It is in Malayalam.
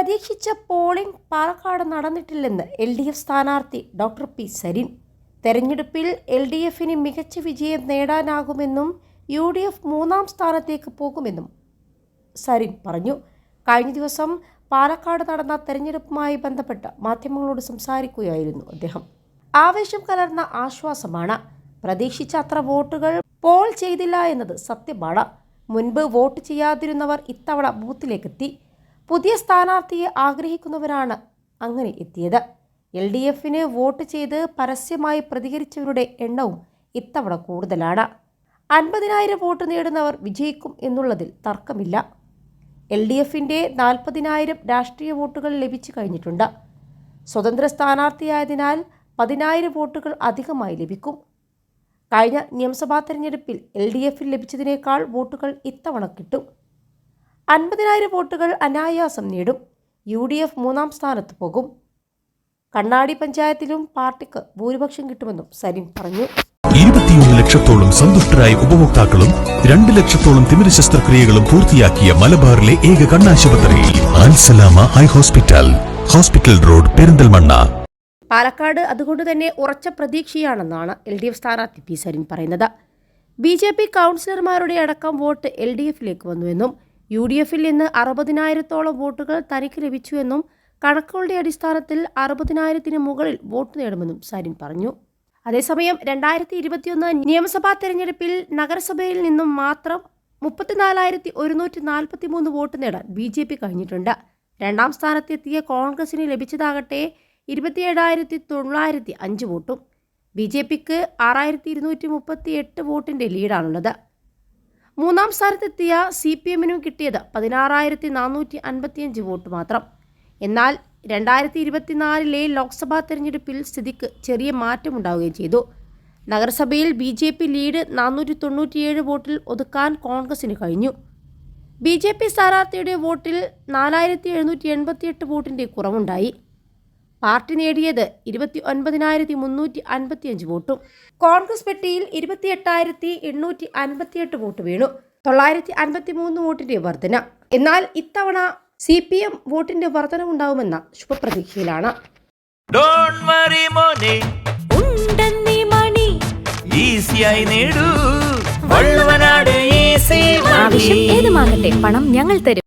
പ്രതീക്ഷിച്ച പോളിംഗ് പാലക്കാട് നടന്നിട്ടില്ലെന്ന് LDF സ്ഥാനാർത്ഥി ഡോക്ടർ പി സരിൻ. തെരഞ്ഞെടുപ്പിൽ LDFന് മികച്ച വിജയം നേടാനാകുമെന്നും UDF മൂന്നാം സ്ഥാനത്തേക്ക് പോകുമെന്നും സരിൻ പറഞ്ഞു. കഴിഞ്ഞ ദിവസം പാലക്കാട് നടന്ന തെരഞ്ഞെടുപ്പുമായി ബന്ധപ്പെട്ട് മാധ്യമങ്ങളോട് സംസാരിക്കുകയായിരുന്നു അദ്ദേഹം. ആവേശം കലർന്ന ആശ്വാസമാണ്. പ്രതീക്ഷിച്ച അത്ര വോട്ടുകൾ പോൾ ചെയ്തില്ല എന്നത് സത്യമാണ്. മുൻപ് വോട്ട് ചെയ്യാതിരുന്നവർ ഇത്തവണ ബൂത്തിലേക്കെത്തി. പുതിയ സ്ഥാനാർത്ഥിയെ ആഗ്രഹിക്കുന്നവരാണ് അങ്ങനെ എത്തിയത്. LDFന് വോട്ട് ചെയ്ത് പരസ്യമായി പ്രതികരിച്ചവരുടെ എണ്ണവും ഇത്തവണ കൂടുതലാണ്. 50,000 വോട്ട് നേടുന്നവർ വിജയിക്കും എന്നുള്ളതിൽ തർക്കമില്ല. LDFന്റെ 40,000 രാഷ്ട്രീയ വോട്ടുകൾ ലഭിച്ചു കഴിഞ്ഞിട്ടുണ്ട്. സ്വതന്ത്ര സ്ഥാനാർത്ഥിയായതിനാൽ 10,000 വോട്ടുകൾ അധികമായി ലഭിക്കും. കഴിഞ്ഞ നിയമസഭാ തെരഞ്ഞെടുപ്പിൽ LDFൽ ലഭിച്ചതിനേക്കാൾ വോട്ടുകൾ ഇത്തവണ കിട്ടും. 50,000 വോട്ടുകൾ അനായാസം നേടും. UDF മൂന്നാം സ്ഥാനത്ത് പോകും. കണ്ണാടി പഞ്ചായത്തിലും പാർട്ടിക്ക് ഭൂരിപക്ഷം കിട്ടുമെന്നും സരിൻ പറഞ്ഞു. 21 ലക്ഷത്തോളം സന്തുഷ്ടരായ ഉപഭോക്താക്കളും 2 ലക്ഷത്തോളം തിമിര ശസ്ത്രക്രിയകളും പൂർത്തിയാക്കിയ മലബാറിലെ ഏക കണ്ണാശുപത്രി Al Salama high hospital, hospital road, Perinthalmanna. Palakkad അതുകൊണ്ട് തന്നെ ഉറച്ച പ്രതീക്ഷയാണെന്നാണ് LDF സ്ഥാനാർത്ഥി പി സരിൻ പറയുന്നത്. BJP കൗൺസിലർമാരുടെ അടക്കം വോട്ട് LDFലേക്ക് വന്നുവെന്നും UDFൽ നിന്ന് 60,000-ഓളം വോട്ടുകൾ തനിക്ക് ലഭിച്ചുവെന്നും കണക്കുകളുടെ അടിസ്ഥാനത്തിൽ 60,000-ന് മുകളിൽ വോട്ട് നേടുമെന്നും സരിൻ പറഞ്ഞു. അതേസമയം 2021 നിയമസഭാ തെരഞ്ഞെടുപ്പിൽ നഗരസഭയിൽ നിന്നും മാത്രം 34,143 വോട്ട് നേടാൻ BJP കഴിഞ്ഞിട്ടുണ്ട്. രണ്ടാം സ്ഥാനത്തെത്തിയ കോൺഗ്രസിന് ലഭിച്ചതാകട്ടെ 27,905 വോട്ടും. BJPക്ക് 6,238 വോട്ടിന്റെ ലീഡാണുള്ളത്. മൂന്നാം സ്ഥാനത്തെത്തിയ CPMനും കിട്ടിയത് 16,455 വോട്ട് മാത്രം. എന്നാൽ 2024 ലോക്സഭാ തെരഞ്ഞെടുപ്പിൽ സ്ഥിതിക്ക് ചെറിയ മാറ്റമുണ്ടാവുകയും ചെയ്തു. നഗരസഭയിൽ BJP ലീഡ് 497 വോട്ടിൽ ഒതുക്കാൻ കോൺഗ്രസിന് കഴിഞ്ഞു. BJP സ്ഥാനാർത്ഥിയുടെ വോട്ടിൽ 4,788 വോട്ടിന്റെ കുറവുണ്ടായി. പാർട്ടി നേടിയത് 29,355 വോട്ടും. കോൺഗ്രസ് പെട്ടിയിൽ 28,858 വോട്ട് വീണു. 953 വോട്ടിന്റെ വർധന. എന്നാൽ ഇത്തവണ CPM വോട്ടിന്റെ വർധനവുണ്ടാവുമെന്ന ശുഭപ്രതീക്ഷയിലാണ്. ആവശ്യം ഏതുമാകട്ടെ, പണം ഞങ്ങൾ തരും.